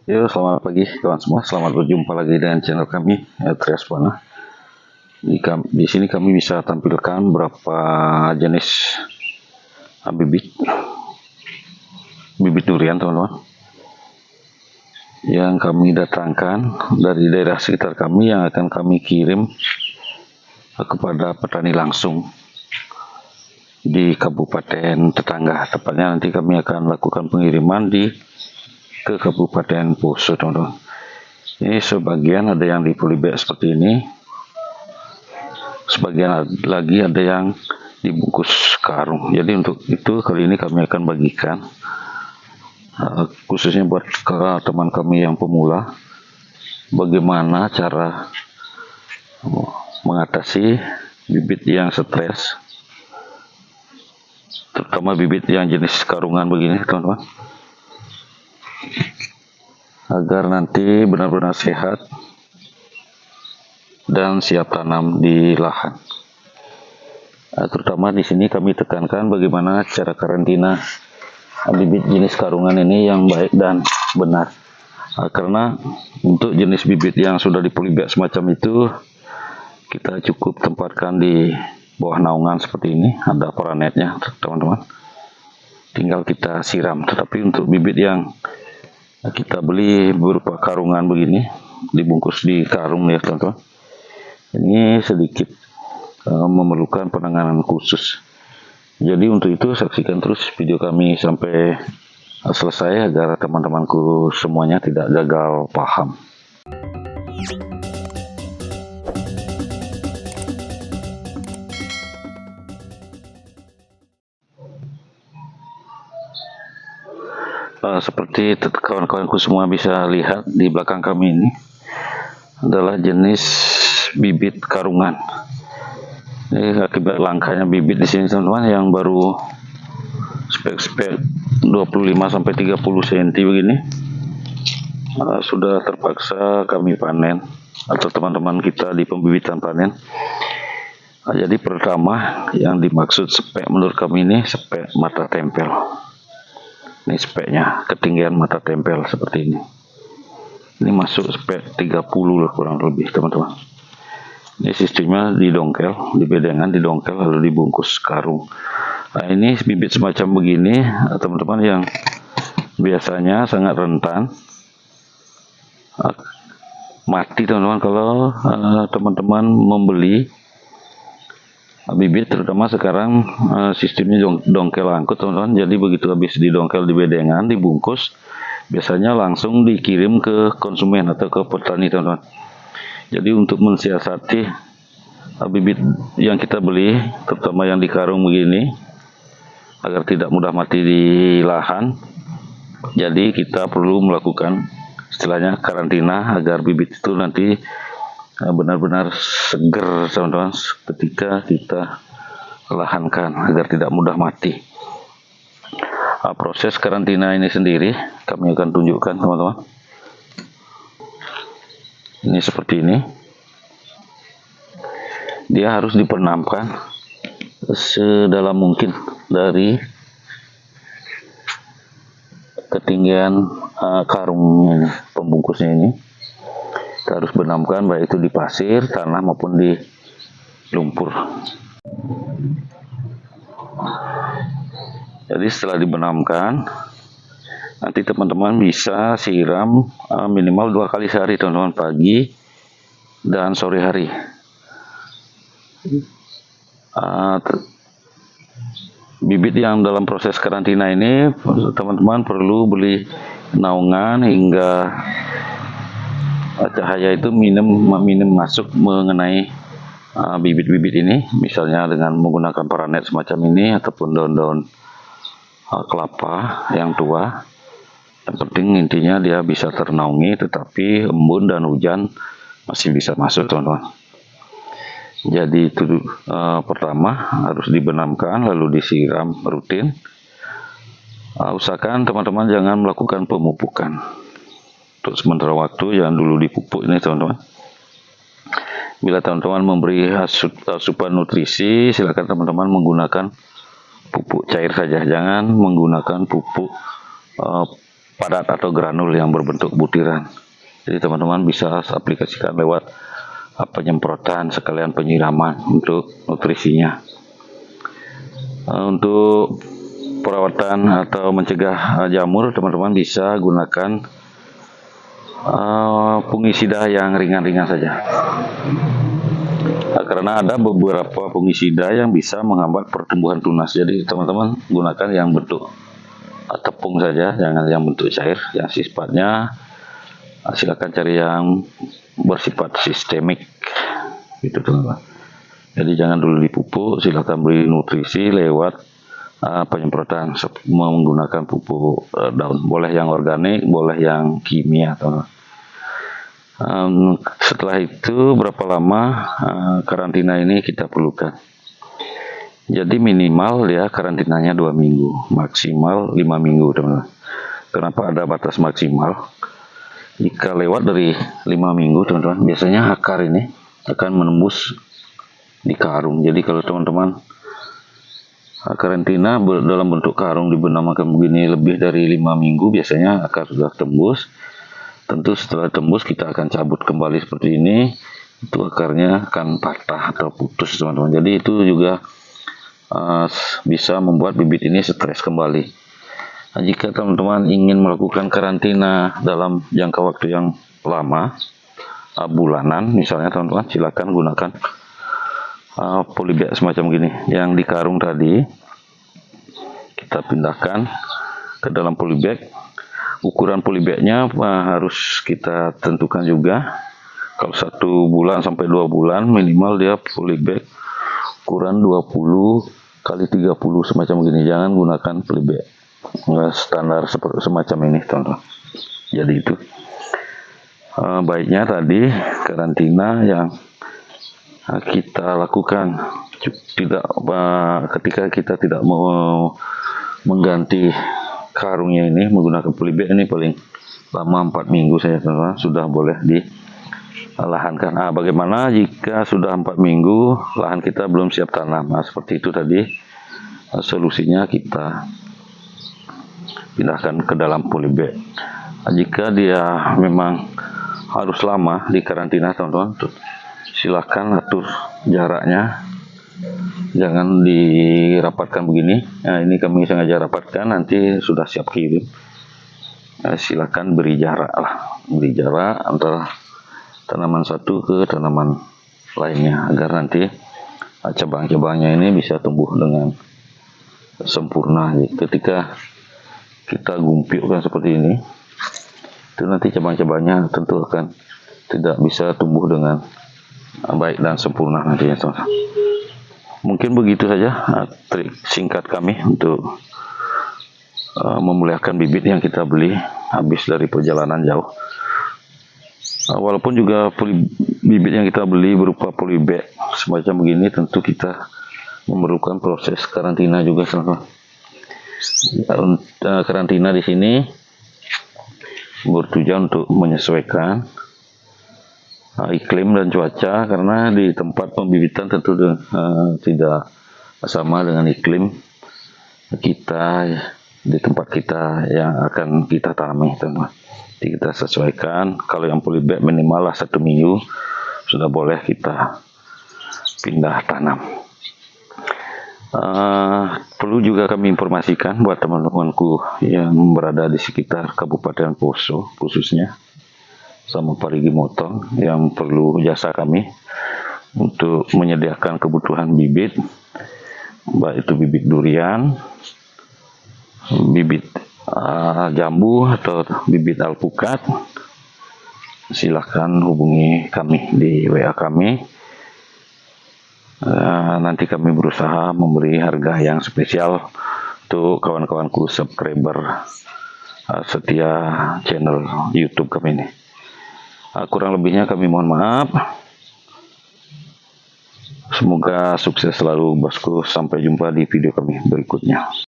Yo, selamat pagi kawan semua. Selamat berjumpa lagi dengan channel kami, Trias Buana. Di sini kami bisa tampilkan beberapa jenis bibit durian, teman-teman, yang kami datangkan dari daerah sekitar kami yang akan kami kirim kepada petani langsung di kabupaten tetangga. Tepatnya nanti kami akan lakukan pengiriman ke Kabupaten Poso, teman-teman. Ini sebagian ada yang di polybag seperti ini, sebagian lagi ada yang dibungkus karung. Jadi untuk itu kali ini kami akan bagikan khususnya buat teman kami yang pemula, bagaimana cara mengatasi bibit yang stres, terutama bibit yang jenis karungan begini, teman-teman, agar nanti benar-benar sehat dan siap tanam di lahan. Terutama di sini kami tekankan bagaimana cara karantina bibit jenis karungan ini yang baik dan benar. Karena untuk jenis bibit yang sudah dipolybag semacam itu, kita cukup tempatkan di bawah naungan seperti ini, ada paranetnya, teman-teman. Tinggal kita siram. Tetapi untuk bibit yang kita beli berupa karungan begini, dibungkus di karung ya, teman-teman, ini sedikit memerlukan penanganan khusus. Jadi untuk itu saksikan terus video kami sampai selesai agar teman-temanku semuanya tidak gagal paham. Seperti kawan-kawanku semua bisa lihat di belakang kami ini adalah jenis bibit karungan. Ini akibat langkanya bibit di sini, teman-teman, yang baru spek 25-30 cm begini, sudah terpaksa kami panen, atau teman-teman kita di pembibitan panen. Jadi pertama yang dimaksud spek menurut kami ini spek mata tempel. Ini speknya, ketinggian mata tempel seperti ini. Ini masuk spek 30 lah kurang lebih, teman-teman. Ini sistemnya didongkel, di bedengan didongkel lalu dibungkus karung. Nah, ini bibit semacam begini, teman-teman, yang biasanya sangat rentan mati, teman-teman, kalau teman-teman membeli bibit, terutama sekarang sistemnya dongkel angkut, teman-teman. Jadi begitu habis didongkel di bedengan, dibungkus, biasanya langsung dikirim ke konsumen atau ke petani, teman-teman. Jadi untuk mensiasati bibit yang kita beli, terutama yang di karung begini, agar tidak mudah mati di lahan, jadi kita perlu melakukan istilahnya karantina agar bibit itu nanti benar-benar seger, teman-teman, ketika kita lahankan agar tidak mudah mati. Proses karantina ini sendiri kami akan tunjukkan, teman-teman. Ini seperti ini. Dia harus dipenamkan sedalam mungkin dari ketinggian karung pembungkusnya ini. Kita harus benamkan baik itu di pasir, tanah maupun di lumpur. Jadi setelah dibenamkan, nanti teman-teman bisa siram minimal 2 kali sehari, teman-teman, pagi dan sore hari. Bibit yang dalam proses karantina ini, teman-teman perlu beli naungan hingga cahaya itu minim masuk mengenai bibit-bibit ini, misalnya dengan menggunakan paranet semacam ini ataupun daun-daun kelapa yang tua. Yang penting intinya dia bisa ternaungi, tetapi embun dan hujan masih bisa masuk, teman-teman. Jadi itu pertama harus dibenamkan lalu disiram rutin. Usahakan teman-teman jangan melakukan pemupukan untuk sementara waktu, jangan dulu dipupuk ini, teman-teman. Bila teman-teman memberi asupan nutrisi, silakan teman-teman menggunakan pupuk cair saja, jangan menggunakan pupuk padat atau granul yang berbentuk butiran. Jadi teman-teman bisa aplikasikan lewat penyemprotan sekalian penyiraman untuk nutrisinya. Untuk perawatan atau mencegah jamur, teman-teman bisa gunakan fungisida yang ringan-ringan saja. Karena ada beberapa fungisida yang bisa menghambat pertumbuhan tunas. Jadi teman-teman gunakan yang bentuk tepung saja, jangan yang bentuk cair. Yang sifatnya silakan cari yang bersifat sistemik, gitu teman-teman. Jadi jangan dulu dipupuk, silakan beri nutrisi lewat penyemprotan menggunakan pupuk daun. Boleh yang organik, boleh yang kimia, teman-teman. Setelah itu berapa lama karantina ini kita perlukan? Jadi minimal ya karantinanya 2 minggu, maksimal 5 minggu, teman-teman. Kenapa ada batas maksimal? Jika lewat dari 5 minggu, teman-teman, biasanya akar ini akan menembus di karung. Jadi kalau teman-teman karantina dalam bentuk karung dibenamakan begini lebih dari 5 minggu, biasanya akar sudah tembus. Tentu setelah tembus kita akan cabut kembali seperti ini, itu akarnya akan patah atau putus, teman-teman. Jadi itu juga bisa membuat bibit ini stres kembali. Nah, jika teman-teman ingin melakukan karantina dalam jangka waktu yang lama, bulanan misalnya, teman-teman silakan gunakan polybag semacam gini. Yang di karung tadi kita pindahkan ke dalam polybag. Ukuran polybagnya harus kita tentukan juga. Kalau 1 bulan sampai 2 bulan minimal dia polybag ukuran 20 kali 30 semacam gini. Jangan gunakan polybag standar seperti semacam ini, teman-teman. Jadi itu baiknya tadi karantina yang kita lakukan tidak ketika kita tidak mau mengganti karungnya ini menggunakan polybag ini paling lama 4 minggu saja, teman-teman, sudah boleh dilahankan. Bagaimana jika sudah 4 minggu lahan kita belum siap tanam? Seperti itu tadi solusinya, kita pindahkan ke dalam polybag. Jika dia memang harus lama di karantina, teman-teman, silakan atur jaraknya, jangan dirapatkan begini. Ini kami sengaja rapatkan, nanti sudah siap kirim. Silakan beri jarak antara tanaman satu ke tanaman lainnya, agar nanti cabang-cabangnya ini bisa tumbuh dengan sempurna. Ketika kita gumpilkan seperti ini, itu nanti cabang-cabangnya tentu akan tidak bisa tumbuh dengan baik dan sempurna nantinya, teman-teman. Mungkin begitu saja trik singkat kami untuk memuliakan bibit yang kita beli habis dari perjalanan jauh. Walaupun juga bibit yang kita beli berupa polybag semacam begini, tentu kita memerlukan proses karantina juga, teman-teman. Karantina di sini bertujuan untuk menyesuaikan iklim dan cuaca, karena di tempat pembibitan tentu tidak sama dengan iklim kita di tempat kita yang akan kita tanami, teman-teman. Jadi kita sesuaikan. Kalau yang polybag minimal 1 minggu sudah boleh kita pindah tanam. Perlu juga kami informasikan buat teman-temanku yang berada di sekitar Kabupaten Poso, khususnya sama Parigi Motong, yang perlu jasa kami untuk menyediakan kebutuhan bibit, baik itu bibit durian, bibit jambu atau bibit alpukat. Silahkan hubungi kami di WA kami. Nanti kami berusaha memberi harga yang spesial untuk kawan-kawanku subscriber setia channel YouTube kami ini. Kurang lebihnya kami mohon maaf. Semoga sukses selalu, bosku. Sampai jumpa di video kami berikutnya.